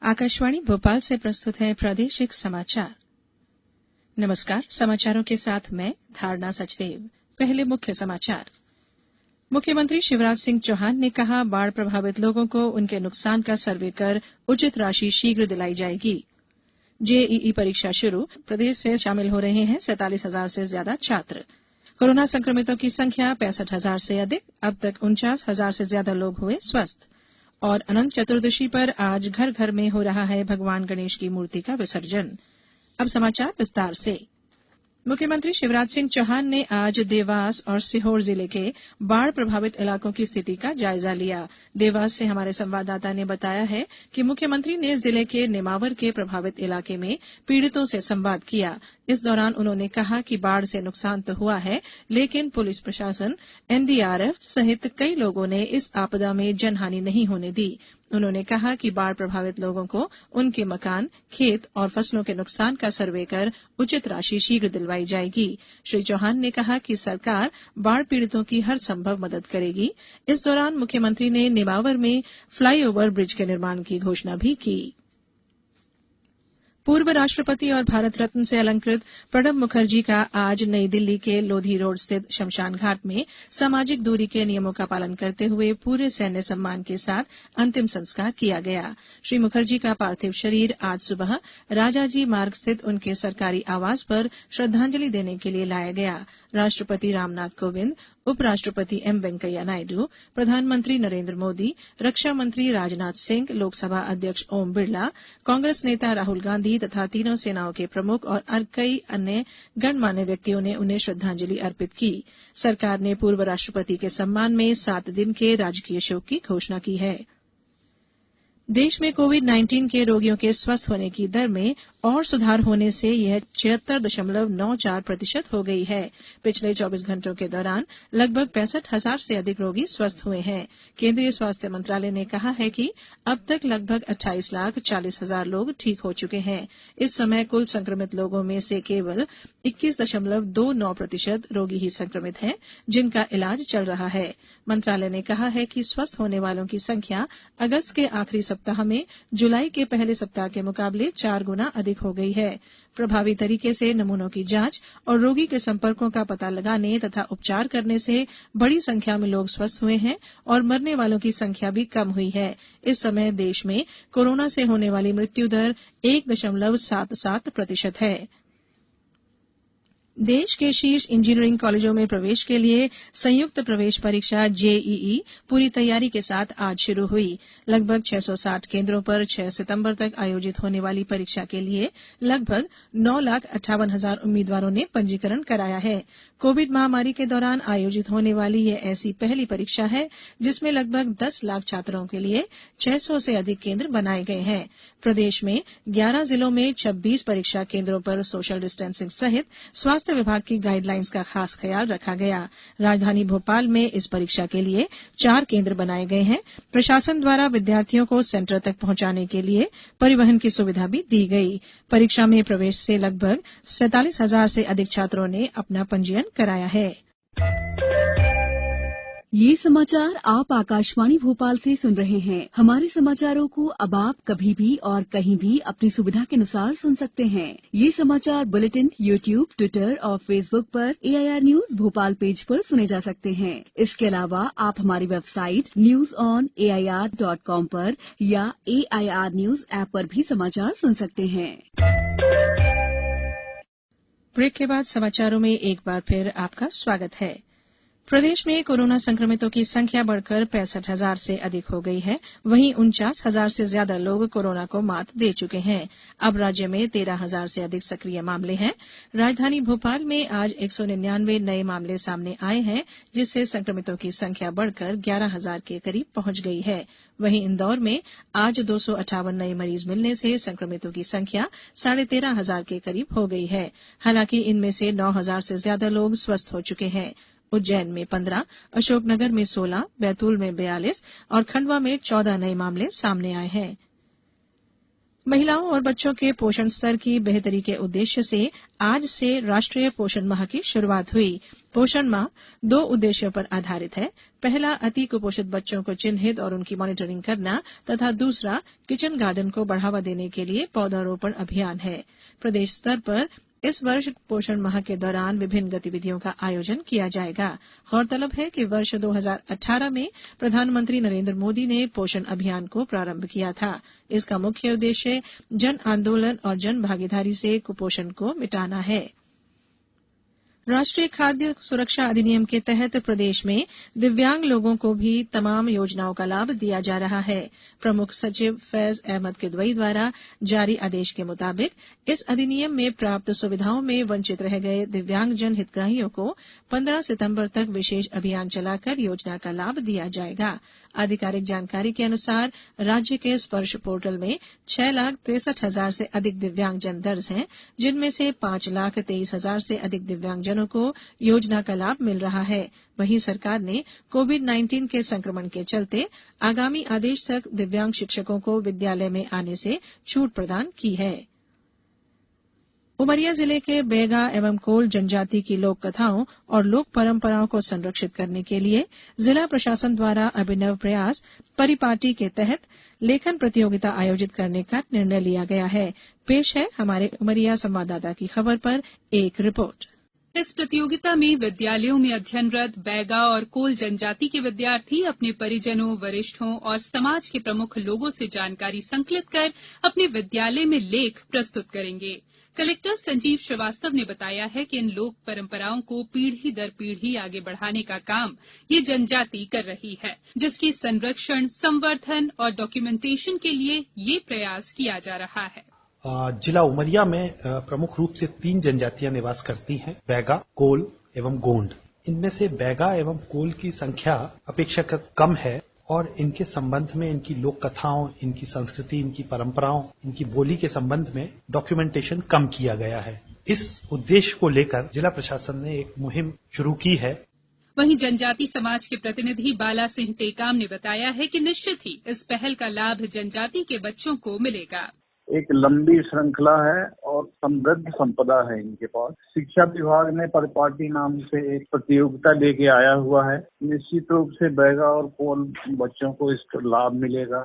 आकाशवाणी भोपाल से प्रस्तुत है प्रादेशिक समाचार। नमस्कार, समाचारों के साथ मैं धारणा सचदेव। पहले मुख्य समाचार। मुख्यमंत्री शिवराज सिंह चौहान ने कहा, बाढ़ प्रभावित लोगों को उनके नुकसान का सर्वे कर उचित राशि शीघ्र दिलाई जाएगी। जेईई परीक्षा शुरू, प्रदेश से शामिल हो रहे हैं 47,000 से ज्यादा छात्र। कोरोना संक्रमितों की संख्या 65,000 से अधिक, अब तक 49,000 से ज्यादा लोग हुए स्वस्थ। और अनंत चतुर्दशी पर आज घर घर में हो रहा है भगवान गणेश की मूर्ति का विसर्जन। अब समाचार विस्तार से। मुख्यमंत्री शिवराज सिंह चौहान ने आज देवास और सीहोर जिले के बाढ़ प्रभावित इलाकों की स्थिति का जायजा लिया। देवास से हमारे संवाददाता ने बताया है कि मुख्यमंत्री ने जिले के नेमावर के प्रभावित इलाके में पीड़ितों से संवाद किया। इस दौरान उन्होंने कहा कि बाढ़ से नुकसान तो हुआ है, लेकिन पुलिस प्रशासन, एनडीआरएफ सहित कई लोगों ने इस आपदा में जनहानि नहीं होने दी। उन्होंने कहा कि बाढ़ प्रभावित लोगों को उनके मकान, खेत और फसलों के नुकसान का सर्वे कर उचित राशि शीघ्र दिलवाई जाएगी। श्री चौहान ने कहा कि सरकार बाढ़ पीड़ितों की हर संभव मदद करेगी। इस दौरान मुख्यमंत्री ने नेमावर में फ्लाईओवर ब्रिज के निर्माण की घोषणा भी की। पूर्व राष्ट्रपति और भारत रत्न से अलंकृत प्रणब मुखर्जी का आज नई दिल्ली के लोधी रोड स्थित शमशान घाट में सामाजिक दूरी के नियमों का पालन करते हुए पूरे सैन्य सम्मान के साथ अंतिम संस्कार किया गया। श्री मुखर्जी का पार्थिव शरीर आज सुबह राजाजी मार्ग स्थित उनके सरकारी आवास पर श्रद्धांजलि देने के लिए लाया गया। राष्ट्रपति रामनाथ कोविंद, उपराष्ट्रपति एम वेंकैया नायडू, प्रधानमंत्री नरेंद्र मोदी, रक्षा मंत्री राजनाथ सिंह, लोकसभा अध्यक्ष ओम बिरला, कांग्रेस नेता राहुल गांधी तथा तीनों सेनाओं के प्रमुख और कई अन्य गणमान्य व्यक्तियों ने उन्हें श्रद्धांजलि अर्पित की। सरकार ने पूर्व राष्ट्रपति के सम्मान में 7 दिन के राजकीय शोक की घोषणा की है। देश में कोविड-19 के रोगियों के स्वस्थ होने की दर में और सुधार होने से यह 76.94% हो गई है। पिछले 24 घंटों के दौरान लगभग 65,000 से अधिक रोगी स्वस्थ हुए हैं। केंद्रीय स्वास्थ्य मंत्रालय ने कहा है कि अब तक लगभग 28,40,000 लोग ठीक हो चुके हैं। इस समय कुल संक्रमित लोगों में से केवल 21.29% रोगी ही संक्रमित हैं, जिनका इलाज चल रहा है। मंत्रालय ने कहा है कि स्वस्थ होने वालों की संख्या अगस्त के आखिरी सप्ताह में जुलाई के पहले सप्ताह के मुकाबले 4 गुना अधिक हो गई है। प्रभावी तरीके से नमूनों की जांच और रोगी के संपर्कों का पता लगाने तथा उपचार करने से बड़ी संख्या में लोग स्वस्थ हुए हैं और मरने वालों की संख्या भी कम हुई है। इस समय देश में कोरोना से होने वाली मृत्यु दर 1.77% है। देश के शीर्ष इंजीनियरिंग कॉलेजों में प्रवेश के लिए संयुक्त प्रवेश परीक्षा जेईई पूरी तैयारी के साथ आज शुरू हुई। लगभग 660 केंद्रों पर 6 सितंबर तक आयोजित होने वाली परीक्षा के लिए लगभग 9,58,000 उम्मीदवारों ने पंजीकरण कराया है। कोविड महामारी के दौरान आयोजित होने वाली यह ऐसी पहली परीक्षा है जिसमें लगभग 10 लाख छात्रों के लिए 600 से अधिक केंद्र बनाए गए हैं। प्रदेश में 11 जिलों में 26 परीक्षा केंद्रों पर सोशल डिस्टेंसिंग सहित स्वास्थ्य विभाग की गाइडलाइंस का खास ख्याल रखा गया। राजधानी भोपाल में इस परीक्षा के लिए 4 केंद्र बनाए गए हैं। प्रशासन द्वारा विद्यार्थियों को सेंटर तक पहुंचाने के लिए परिवहन की सुविधा भी दी गई। परीक्षा में प्रवेश से लगभग 47,000 से अधिक छात्रों ने अपना पंजीयन कराया है। ये समाचार आप आकाशवाणी भोपाल से सुन रहे हैं। हमारे समाचारों को अब आप कभी भी और कहीं भी अपनी सुविधा के अनुसार सुन सकते हैं। ये समाचार बुलेटिन यूट्यूब, ट्विटर और फेसबुक पर AIR न्यूज भोपाल पेज पर सुने जा सकते हैं। इसके अलावा आप हमारी वेबसाइट newsonair.com पर या AIR न्यूज ऐप पर भी समाचार सुन सकते हैं। ब्रेक के बाद समाचारों में एक बार फिर आपका स्वागत है। प्रदेश में कोरोना संक्रमितों की संख्या बढ़कर 65,000 से अधिक हो गई है। वहीं 49,000 से ज्यादा लोग कोरोना को मात दे चुके हैं। अब राज्य में 13,000 से अधिक सक्रिय मामले हैं। राजधानी भोपाल में आज 199 नए मामले सामने आए हैं, जिससे संक्रमितों की संख्या बढ़कर 11,000 के करीब पहुंच गई है। वहीं इंदौर में आज 258 नए मरीज मिलने से संक्रमितों की संख्या 13,500 के करीब हो गई है। हालांकि इनमें से 9,000 से ज्यादा लोग स्वस्थ हो चुके हैं। उज्जैन में 15, अशोकनगर में 16, बैतूल में 42 और खंडवा में 14 नए मामले सामने आए हैं। महिलाओं और बच्चों के पोषण स्तर की बेहतरी के उद्देश्य से आज से राष्ट्रीय पोषण माह की शुरुआत हुई। पोषण माह 2 उद्देश्यों पर आधारित है। पहला, अति कुपोषित बच्चों को चिन्हित और उनकी मॉनिटरिंग करना तथा दूसरा, किचन गार्डन को बढ़ावा देने के लिए पौधारोपण अभियान है। प्रदेश स्तर पर इस वर्ष पोषण माह के दौरान विभिन्न गतिविधियों का आयोजन किया जाएगा। गौरतलब है कि वर्ष 2018 में प्रधानमंत्री नरेंद्र मोदी ने पोषण अभियान को प्रारंभ किया था। इसका मुख्य उद्देश्य जन आंदोलन और जन भागीदारी से कुपोषण को मिटाना है। राष्ट्रीय खाद्य सुरक्षा अधिनियम के तहत प्रदेश में दिव्यांग लोगों को भी तमाम योजनाओं का लाभ दिया जा रहा है। प्रमुख सचिव फैज अहमद किदवई द्वारा जारी आदेश के मुताबिक इस अधिनियम में प्राप्त सुविधाओं में वंचित रह गए दिव्यांगजन हितग्राहियों को 15 सितंबर तक विशेष अभियान चलाकर योजना का लाभ दिया जाएगा। आधिकारिक जानकारी के अनुसार राज्य के स्पर्श पोर्टल में 6,63,000 से अधिक दिव्यांगजन दर्ज हैं, जिनमें से 5,23,000 से अधिक दिव्यांगजनों को योजना का लाभ मिल रहा है। वहीं सरकार ने कोविड-19 के संक्रमण के चलते आगामी आदेश तक दिव्यांग शिक्षकों को विद्यालय में आने से छूट प्रदान की है। उमरिया जिले के बैगा एवं कोल जनजाति की लोक कथाओं और लोक परंपराओं को संरक्षित करने के लिए जिला प्रशासन द्वारा अभिनव प्रयास परिपाटी के तहत लेखन प्रतियोगिता आयोजित करने का निर्णय लिया गया है। पेश है हमारे उमरिया संवाददाता की खबर पर एक रिपोर्ट। इस प्रतियोगिता में विद्यालयों में अध्ययनरत बैगा और कोल जनजाति के विद्यार्थी अपने परिजनों, वरिष्ठों और समाज के प्रमुख लोगों से जानकारी संकलित कर अपने विद्यालय में लेख प्रस्तुत करेंगे। कलेक्टर संजीव श्रीवास्तव ने बताया है कि इन लोक परंपराओं को पीढ़ी दर पीढ़ी आगे बढ़ाने का काम ये जनजाति कर रही है, जिसके संरक्षण, संवर्धन और डॉक्यूमेंटेशन के लिए ये प्रयास किया जा रहा है। जिला उमरिया में प्रमुख रूप से 3 जनजातियां निवास करती हैं, बैगा, कोल एवं गोंड। इनमें से बैगा एवं कोल की संख्या अपेक्षाकृत कम है और इनके संबंध में, इनकी लोक कथाओं, इनकी संस्कृति, इनकी परंपराओं, इनकी बोली के संबंध में डॉक्यूमेंटेशन कम किया गया है। इस उद्देश्य को लेकर जिला प्रशासन ने एक मुहिम शुरू की है। वहीं जनजाति समाज के प्रतिनिधि बाला सिंह टेकाम ने बताया है कि निश्चित ही इस पहल का लाभ जनजाति के बच्चों को मिलेगा। एक लंबी श्रृंखला है और समृद्ध संपदा है इनके पास। शिक्षा विभाग ने परिपाटी नाम से एक प्रतियोगिता लेके आया हुआ है। निश्चित रूप से बैगा और कोल बच्चों को इसका लाभ मिलेगा।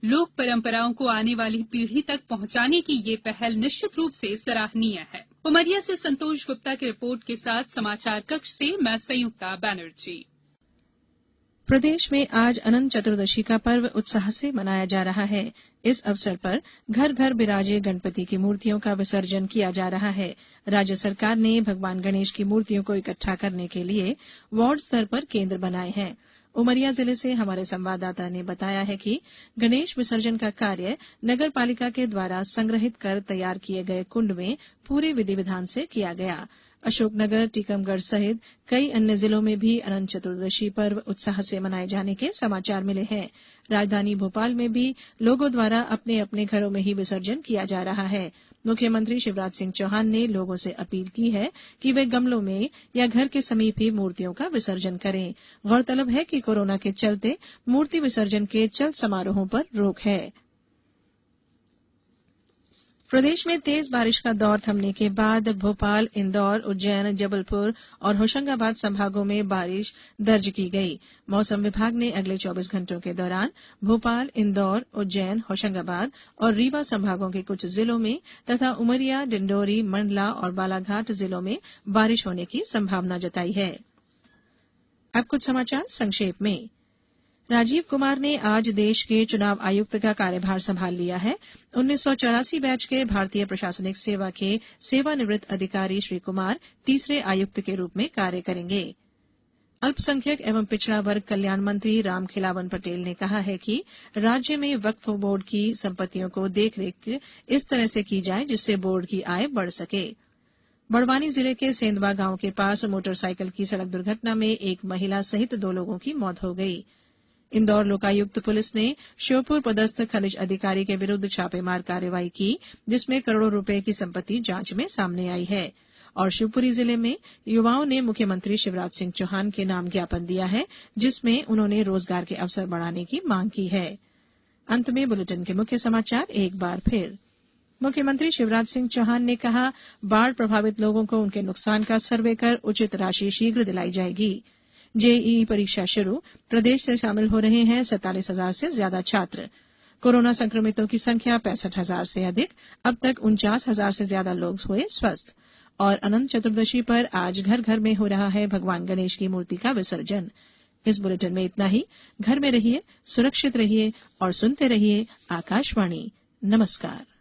लोक परंपराओं को आने वाली पीढ़ी तक पहुंचाने की ये पहल निश्चित रूप से सराहनीय है। उमरिया से संतोष गुप्ता की रिपोर्ट के साथ समाचार कक्ष से मैं संयुक्ता बैनर्जी। प्रदेश में आज अनंत चतुर्दशी का पर्व उत्साह से मनाया जा रहा है। इस अवसर पर घर घर बिराजे गणपति की मूर्तियों का विसर्जन किया जा रहा है। राज्य सरकार ने भगवान गणेश की मूर्तियों को इकट्ठा करने के लिए वार्ड स्तर पर केंद्र बनाए हैं। उमरिया जिले से हमारे संवाददाता ने बताया है कि गणेश विसर्जन का कार्य नगर पालिका के द्वारा संग्रहित कर तैयार किए गए कुंड में पूरे विधि विधान से किया गया। अशोकनगर, टीकमगढ़ सहित कई अन्य जिलों में भी अनंत चतुर्दशी पर्व उत्साह से मनाए जाने के समाचार मिले हैं। राजधानी भोपाल में भी लोगों द्वारा अपने अपने घरों में ही विसर्जन किया जा रहा है। मुख्यमंत्री शिवराज सिंह चौहान ने लोगों से अपील की है कि वे गमलों में या घर के समीप ही मूर्तियों का विसर्जन करें। गौरतलब है कि कोरोना के चलते मूर्ति विसर्जन के चल समारोहों पर रोक है। प्रदेश में तेज बारिश का दौर थमने के बाद भोपाल, इंदौर, उज्जैन, जबलपुर और होशंगाबाद संभागों में बारिश दर्ज की गई। मौसम विभाग ने अगले 24 घंटों के दौरान भोपाल, इंदौर, उज्जैन, होशंगाबाद और रीवा संभागों के कुछ जिलों में तथा उमरिया, डिंडोरी, मंडला और बालाघाट जिलों में बारिश होने की संभावना जताई है। अब कुछ समाचार संक्षेप में। राजीव कुमार ने आज देश के चुनाव आयुक्त का कार्यभार संभाल लिया है। 1984 बैच के भारतीय प्रशासनिक सेवा के सेवानिवृत्त अधिकारी श्री कुमार तीसरे आयुक्त के रूप में कार्य करेंगे। अल्पसंख्यक एवं पिछड़ा वर्ग कल्याण मंत्री रामखिलावन पटेल ने कहा है कि राज्य में वक्फ बोर्ड की संपत्तियों को देखरेख इस तरह से की जाए जिससे बोर्ड की आय बढ़ सके। बड़वानी जिले के सेंधवा गांव के पास मोटरसाइकिल की सड़क दुर्घटना में एक महिला सहित 2 लोगों की मौत हो गई। इंदौर लोकायुक्त पुलिस ने श्योपुर पदस्थ खनिज अधिकारी के विरुद्ध छापेमार कार्रवाई की, जिसमें करोड़ों रुपए की संपत्ति जांच में सामने आई है। और शिवपुरी जिले में युवाओं ने मुख्यमंत्री शिवराज सिंह चौहान के नाम ज्ञापन दिया है, जिसमें उन्होंने रोजगार के अवसर बढ़ाने की मांग की है। अंत में बुलेटिन के मुख्य समाचार एक बार फिर। मुख्यमंत्री शिवराज सिंह चौहान ने कहा, बाढ़ प्रभावित लोगों को उनके नुकसान का सर्वे कर उचित राशि शीघ्र दिलाई जाएगी। जेईई परीक्षा शुरू, प्रदेश से शामिल हो रहे हैं 47,000 से ज्यादा छात्र। कोरोना संक्रमितों की संख्या 65,000 से अधिक, अब तक 49,000 से ज्यादा लोग हुए स्वस्थ। और अनंत चतुर्दशी पर आज घर घर में हो रहा है भगवान गणेश की मूर्ति का विसर्जन। इस बुलेटिन में इतना ही। घर में रहिए, सुरक्षित रहिए और सुनते रहिए आकाशवाणी। नमस्कार।